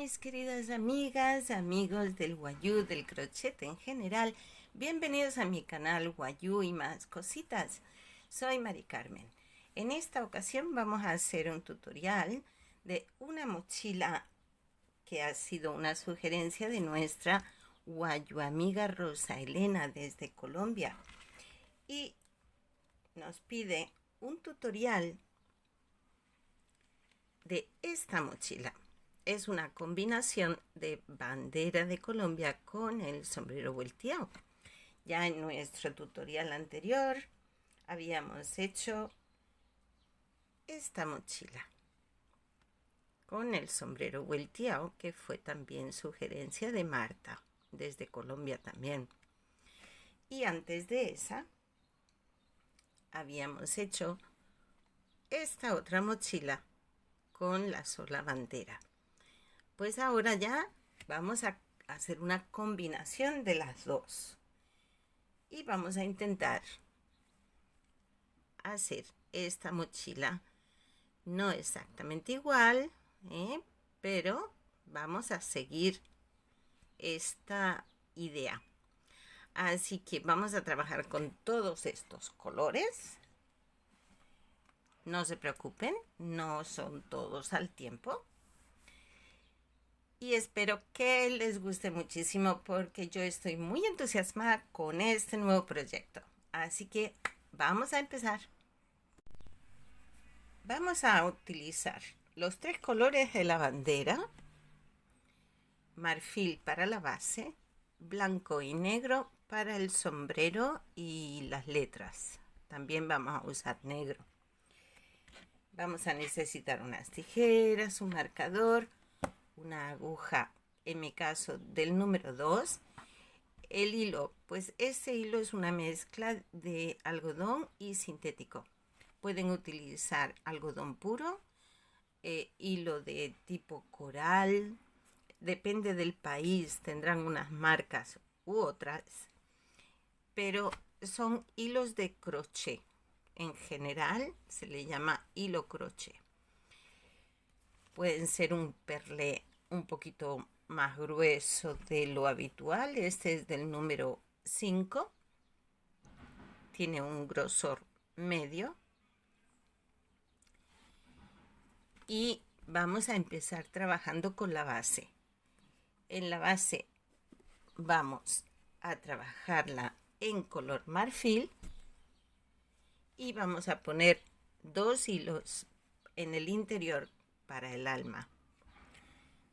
mis queridas amigas, amigos del Wayuu, del crochet en general. Bienvenidos a mi canal Wayuu y más cositas. Soy Mari Carmen. En esta ocasión vamos a hacer un tutorial de una mochila que ha sido una sugerencia de nuestra Wayuu amiga Rosa Elena desde Colombia. Y nos pide un tutorial de esta mochila. Es una combinación de bandera de Colombia con el sombrero volteado. Ya en nuestro tutorial anterior habíamos hecho esta mochila con el sombrero volteado, que fue también sugerencia de Marta desde Colombia también. Y antes de esa habíamos hecho esta otra mochila con la sola bandera. Pues ahora ya vamos a hacer una combinación de las dos y vamos a intentar hacer esta mochila no exactamente igual, pero vamos a seguir esta idea. Así que vamos a trabajar con todos estos colores. No se preocupen, no son todos al tiempo. Y espero que les guste muchísimo porque yo estoy muy entusiasmada con este nuevo proyecto. Así que vamos a empezar. Vamos a utilizar los 3 colores de la bandera: marfil para la base, blanco y negro para el sombrero y las letras. También vamos a usar negro. Vamos a necesitar unas tijeras, un marcador, una aguja, en mi caso del número 2. El hilo, pues ese hilo es una mezcla de algodón y sintético. Pueden utilizar algodón puro, hilo de tipo coral, depende del país, tendrán unas marcas u otras, pero son hilos de crochet. En general se le llama hilo crochet. Pueden ser un perlé un poquito más grueso de lo habitual. Este es del número 5. Tiene un grosor medio. Y vamos a empezar trabajando con la base. En la base vamos a trabajarla en color marfil. Y vamos a poner 2 hilos en el interior para el alma.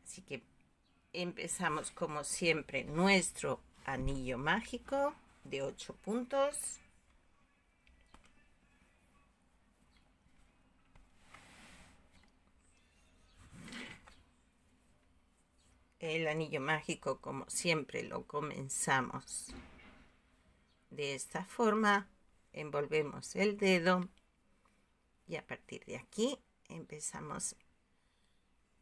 Así que empezamos como siempre nuestro anillo mágico de 8 puntos. El anillo mágico, como siempre, lo comenzamos de esta forma. Envolvemos el dedo y a partir de aquí empezamos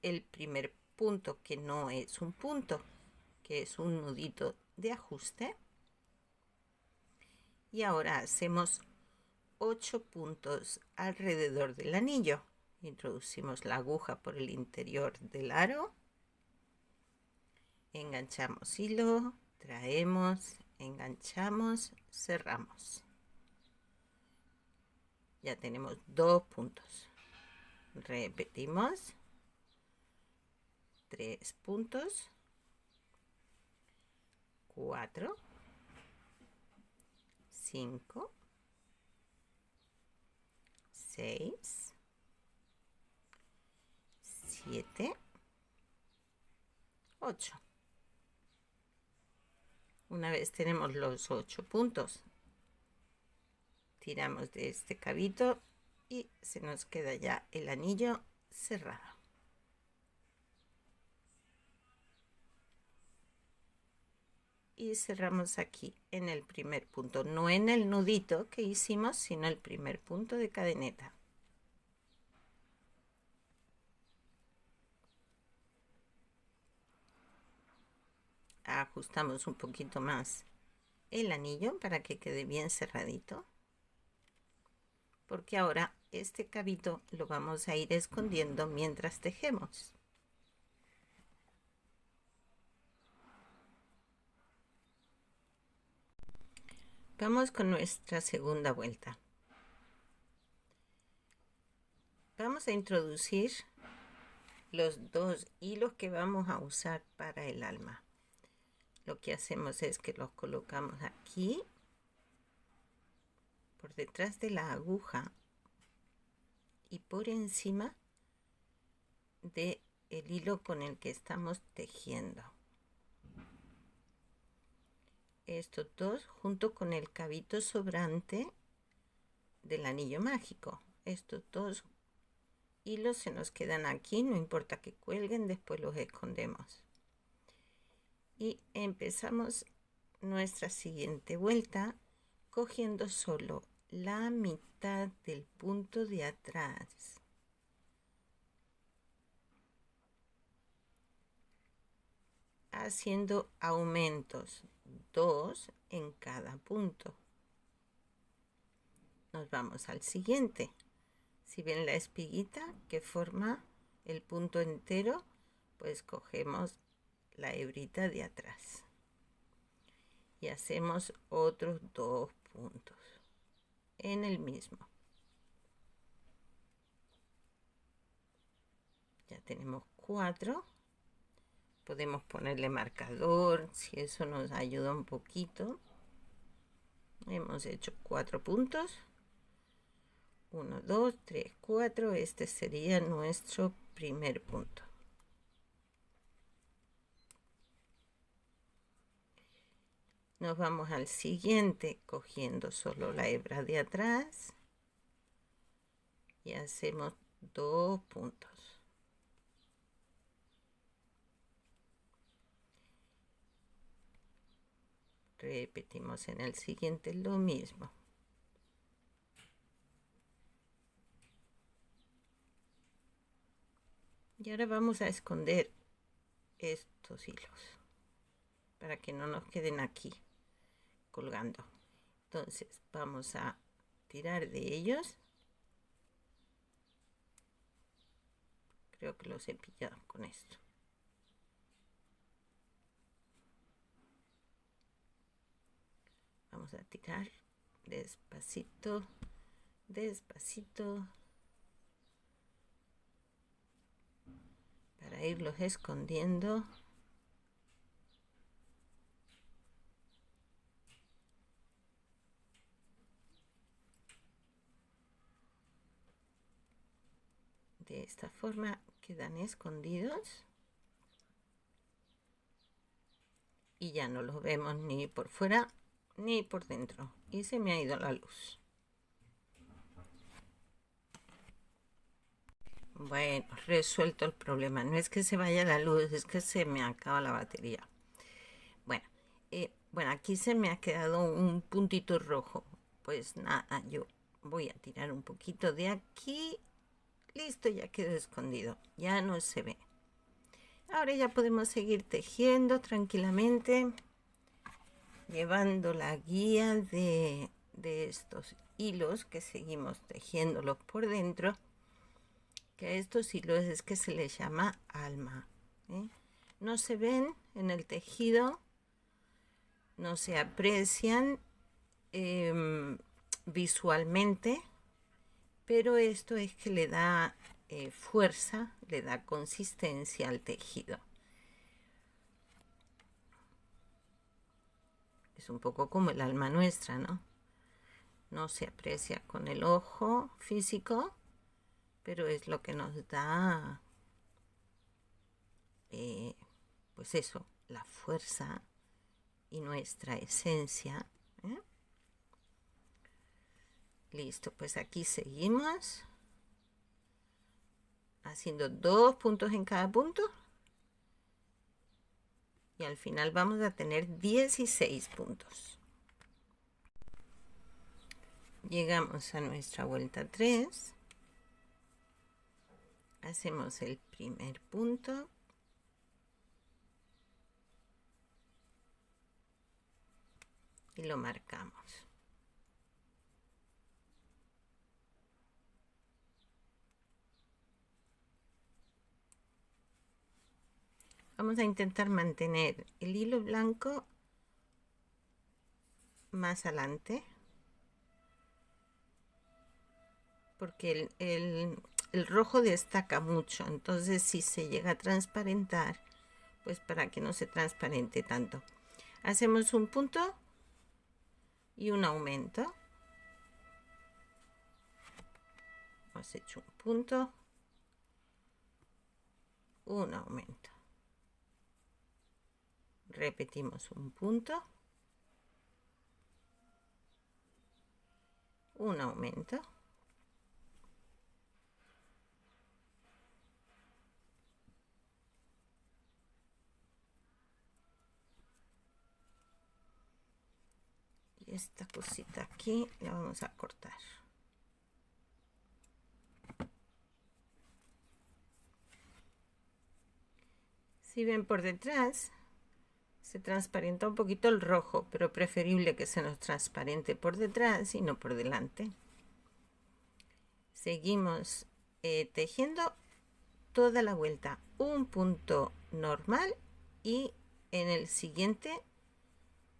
el primer punto, que no es un punto, que es un nudito de ajuste. Y ahora hacemos 8 puntos alrededor del anillo. Introducimos la aguja por el interior del aro, enganchamos hilo, traemos, enganchamos, cerramos. Ya tenemos 2 puntos. Repetimos. 3 puntos. 4. 5. 6. 7. 8. Una vez tenemos los 8 puntos, tiramos de este cabito y se nos queda ya el anillo cerrado. Y cerramos aquí en el primer punto, no en el nudito que hicimos, sino el primer punto de cadeneta. Ajustamos un poquito más el anillo para que quede bien cerradito, porque ahora este cabito lo vamos a ir escondiendo mientras tejemos. Vamos con nuestra segunda vuelta. Vamos a introducir los dos hilos que vamos a usar para el alma. Lo que hacemos es que los colocamos aquí, por detrás de la aguja y por encima del hilo con el que estamos tejiendo. Estos dos junto con el cabito sobrante del anillo mágico. Estos dos hilos se nos quedan aquí, no importa que cuelguen, después los escondemos. Y empezamos nuestra siguiente vuelta cogiendo solo la mitad del punto de atrás. Haciendo aumentos, 2 en cada punto. Nos vamos al siguiente. Si ven la espiguita que forma el punto entero, pues cogemos la hebrita de atrás y hacemos otros 2 puntos en el mismo. Ya tenemos 4. Podemos ponerle marcador si eso nos ayuda un poquito. Hemos hecho 4 puntos. 1, 2, 3, 4. Este sería nuestro primer punto. Nos vamos al siguiente cogiendo solo la hebra de atrás y hacemos 2 puntos. Repetimos en el siguiente lo mismo. Y ahora vamos a esconder estos hilos para que no nos queden aquí colgando. Entonces vamos a tirar de ellos. Creo que los he pillado con esto. Vamos a tirar despacito, despacito, para irlos escondiendo. De esta forma quedan escondidos y ya no los vemos ni por fuera ni por dentro. Y se me ha ido la luz. Bueno, resuelto el problema. No es que se vaya la luz, es que se me acaba la batería. Bueno, aquí se me ha quedado un puntito rojo. Pues nada, yo voy a tirar un poquito de aquí. Listo, ya quedó escondido. Ya no se ve. Ahora ya podemos seguir tejiendo tranquilamente, llevando la guía de estos hilos que seguimos tejiéndolos por dentro, que a estos hilos es que se les llama alma. No se ven en el tejido, no se aprecian visualmente, pero esto es que le da fuerza, le da consistencia al tejido. Es un poco como el alma nuestra, ¿no? No se aprecia con el ojo físico, pero es lo que nos da, pues eso, la fuerza y nuestra esencia. Listo, pues aquí seguimos haciendo 2 puntos en cada punto. Y al final vamos a tener 16 puntos. Llegamos a nuestra vuelta 3. Hacemos el primer punto. Y lo marcamos. Vamos a intentar mantener el hilo blanco más adelante, porque el rojo destaca mucho, entonces si se llega a transparentar, pues para que no se transparente tanto, hacemos un punto y un aumento. Hemos hecho un punto, un aumento, repetimos un punto, un aumento, y esta cosita aquí la vamos a cortar. Si ven por detrás, se transparenta un poquito el rojo, pero preferible que se nos transparente por detrás y no por delante. Seguimos tejiendo toda la vuelta, un punto normal, y en el siguiente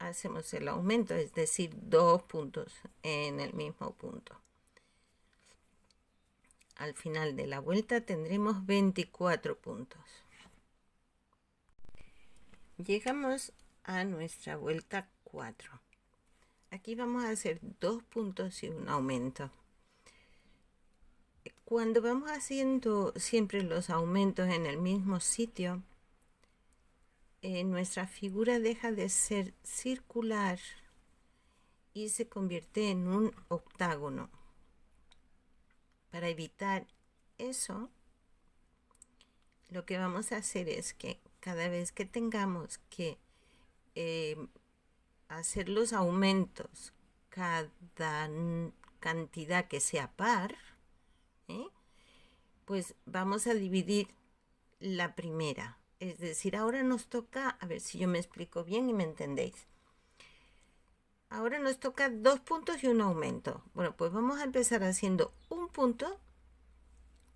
hacemos el aumento, es decir, 2 puntos en el mismo punto. Al final de la vuelta tendremos 24 puntos. Llegamos a nuestra vuelta 4. Aquí vamos a hacer 2 puntos y un aumento. Cuando vamos haciendo siempre los aumentos en el mismo sitio, nuestra figura deja de ser circular y se convierte en un octágono. Para evitar eso, lo que vamos a hacer es que cada vez que tengamos que hacer los aumentos, cada cantidad que sea par, pues vamos a dividir la primera. Es decir, ahora nos toca, a ver si yo me explico bien y me entendéis. Ahora nos toca 2 puntos y un aumento. Bueno, pues vamos a empezar haciendo un punto,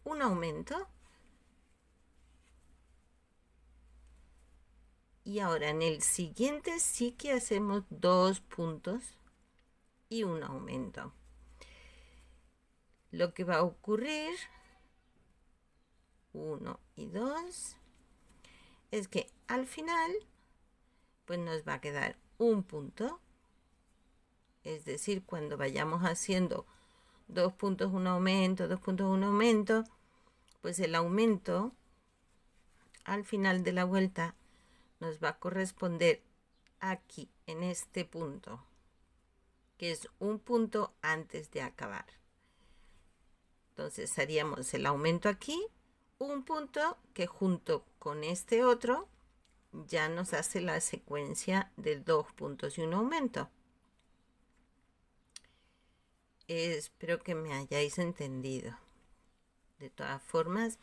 un aumento. Y ahora en el siguiente sí que hacemos 2 puntos y un aumento. Lo que va a ocurrir, 1 y 2, es que al final pues nos va a quedar un punto. Es decir, cuando vayamos haciendo 2 puntos, un aumento, 2 puntos, un aumento, pues el aumento al final de la vuelta nos va a corresponder aquí, en este punto, que es un punto antes de acabar. Entonces haríamos el aumento aquí, un punto que junto con este otro ya nos hace la secuencia de 2 puntos y un aumento. Espero que me hayáis entendido. De todas formas,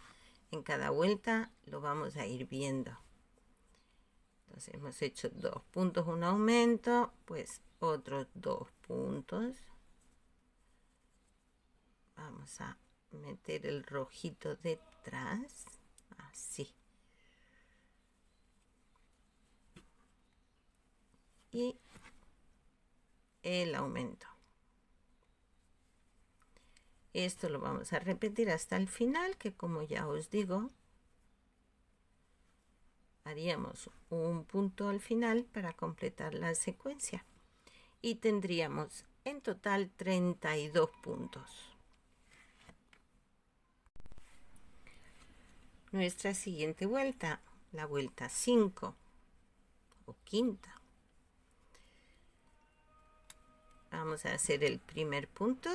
en cada vuelta lo vamos a ir viendo. Entonces hemos hecho 2 puntos, un aumento, pues otros 2 puntos. Vamos a meter el rojito detrás, así. Y el aumento. Esto lo vamos a repetir hasta el final, que como ya os digo, haríamos un punto al final para completar la secuencia. Y tendríamos en total 32 puntos. Nuestra siguiente vuelta, la vuelta 5 o quinta. Vamos a hacer el primer punto.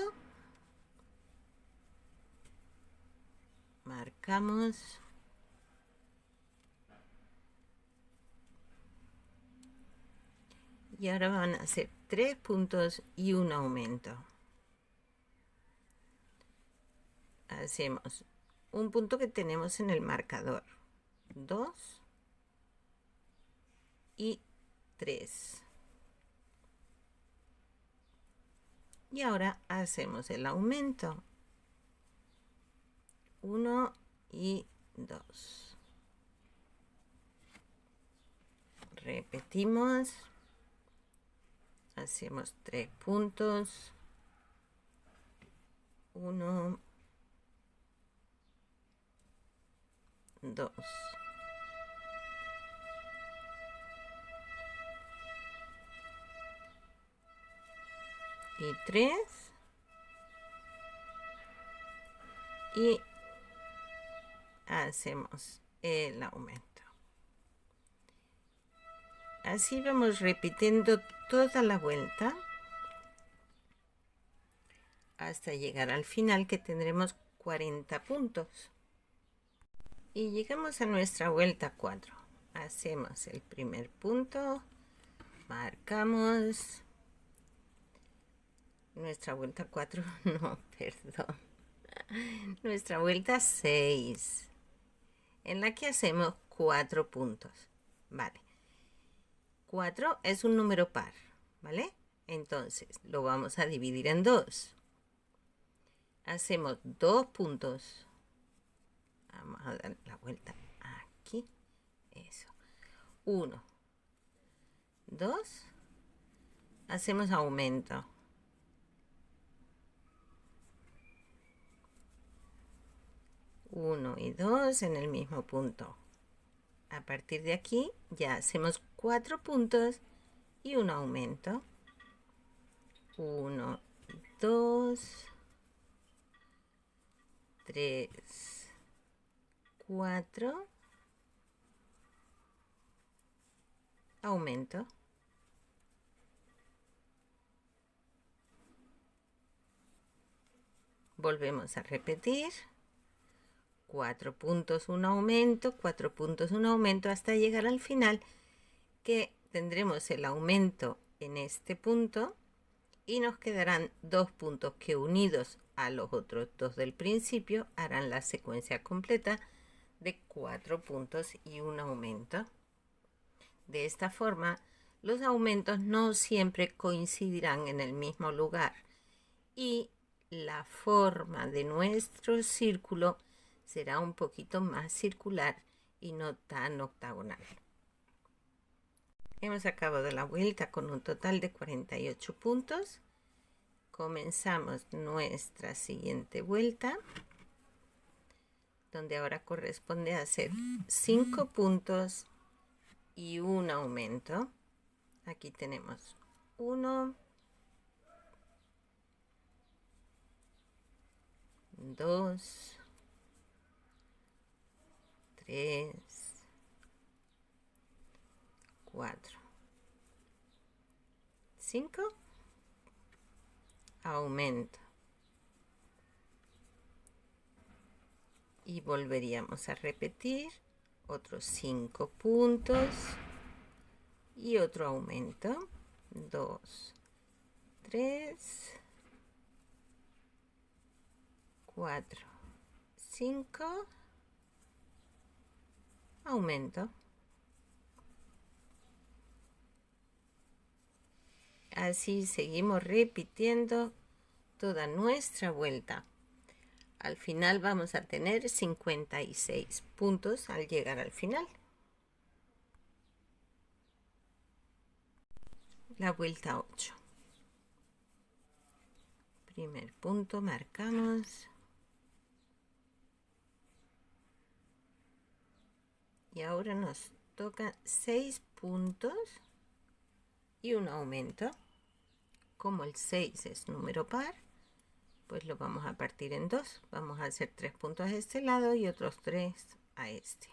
Marcamos. Y ahora van a hacer 3 puntos y un aumento. Hacemos un punto que tenemos en el marcador, 2 y 3. Y ahora hacemos el aumento, 1 y 2. Repetimos, hacemos 3 puntos, 1, 2, y 3, y hacemos el aumento. Así vamos repitiendo toda la vuelta hasta llegar al final, que tendremos 40 puntos. Y llegamos a nuestra vuelta 4. Hacemos el primer punto, marcamos nuestra vuelta 4, no, perdón, nuestra vuelta 6, en la que hacemos 4 puntos, ¿vale? 4 es un número par, ¿vale? Entonces lo vamos a dividir en 2. Hacemos 2 puntos. Vamos a dar la vuelta aquí. Eso. 1, 2. Hacemos aumento. 1 y 2 en el mismo punto. A partir de aquí ya hacemos 4 puntos y un aumento. 1, 2, 3, 4, aumento. Volvemos a repetir. 4 puntos, un aumento, 4 puntos, un aumento, hasta llegar al final, que tendremos el aumento en este punto y nos quedarán 2 puntos que, unidos a los otros 2 del principio, harán la secuencia completa de 4 puntos y un aumento. De esta forma, los aumentos no siempre coincidirán en el mismo lugar y la forma de nuestro círculo será un poquito más circular y no tan octagonal. Hemos acabado la vuelta con un total de 48 puntos. Comenzamos nuestra siguiente vuelta, donde ahora corresponde hacer 5 puntos y un aumento. Aquí tenemos 1, 2, 3, 4, 5, aumento. Y volveríamos a repetir otros 5 puntos y otro aumento. 2, 3, 4, 5, aumento. Así seguimos repitiendo toda nuestra vuelta. Al final vamos a tener 56 puntos al llegar al final. La vuelta 8. Primer punto, marcamos. Y ahora nos toca 6 puntos y un aumento. Como el 6 es número par, pues lo vamos a partir en 2. Vamos a hacer 3 puntos a este lado y otros 3 a este.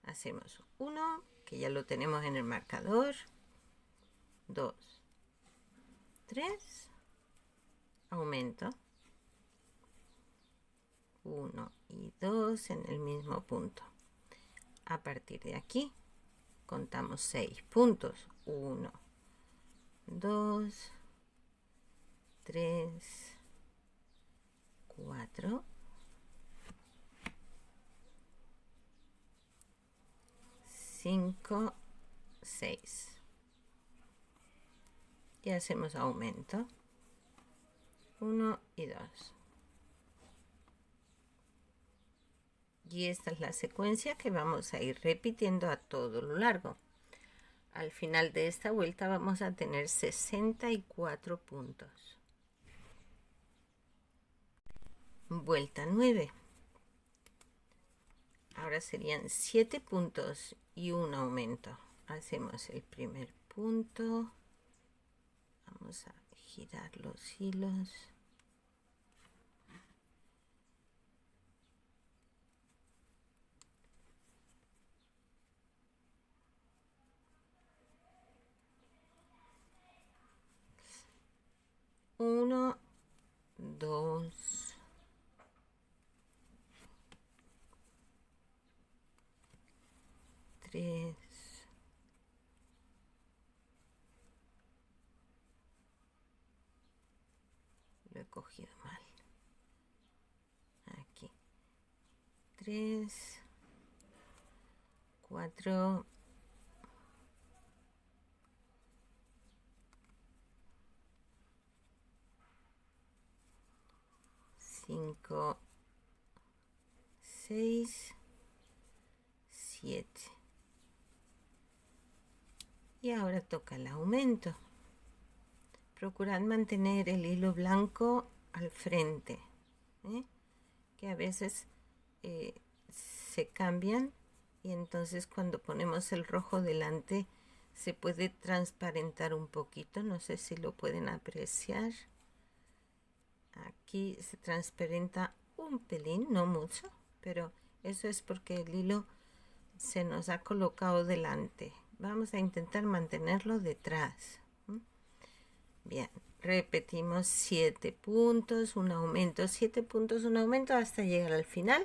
Hacemos 1, que ya lo tenemos en el marcador. 2, 3, aumento. 1 y 2 en el mismo punto. A partir de aquí contamos 6 puntos. 1, 2, 3, 4, 5, 6. Y hacemos aumento. 1 y 2. Y esta es la secuencia que vamos a ir repitiendo a todo lo largo. Al final de esta vuelta vamos a tener 64 puntos. Vuelta 9. Ahora serían 7 puntos y un aumento. Hacemos el primer punto. Vamos a girar los hilos. Uno, dos, tres, lo he cogido mal. Aquí. 3, 4, 5, 6, 7. Y ahora toca el aumento. Procurad mantener el hilo blanco al frente, que a veces se cambian y entonces cuando ponemos el rojo delante se puede transparentar un poquito. No sé si lo pueden apreciar. Aquí se transparenta un pelín, no mucho, pero eso es porque el hilo se nos ha colocado delante. Vamos a intentar mantenerlo detrás. Bien, repetimos 7 puntos, un aumento, 7 puntos, un aumento hasta llegar al final.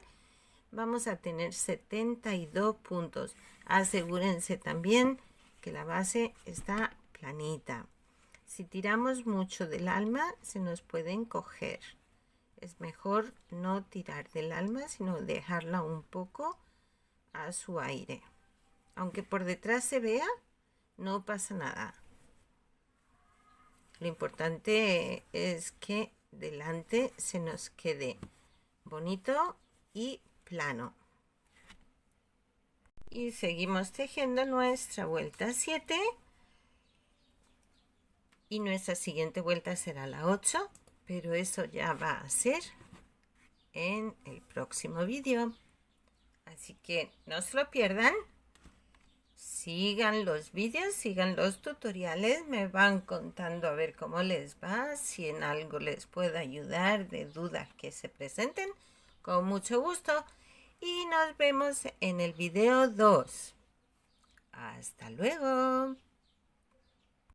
Vamos a tener 72 puntos. Asegúrense también que la base está planita. Si tiramos mucho del alma, se nos puede encoger. Es mejor no tirar del alma, sino dejarla un poco a su aire. Aunque por detrás se vea, no pasa nada. Lo importante es que delante se nos quede bonito y plano. Y seguimos tejiendo nuestra vuelta 7. Y nuestra siguiente vuelta será la 8, pero eso ya va a ser en el próximo vídeo. Así que no se lo pierdan. Sigan los vídeos, sigan los tutoriales, me van contando a ver cómo les va, si en algo les puedo ayudar de dudas que se presenten, con mucho gusto. Y nos vemos en el video 2. Hasta luego.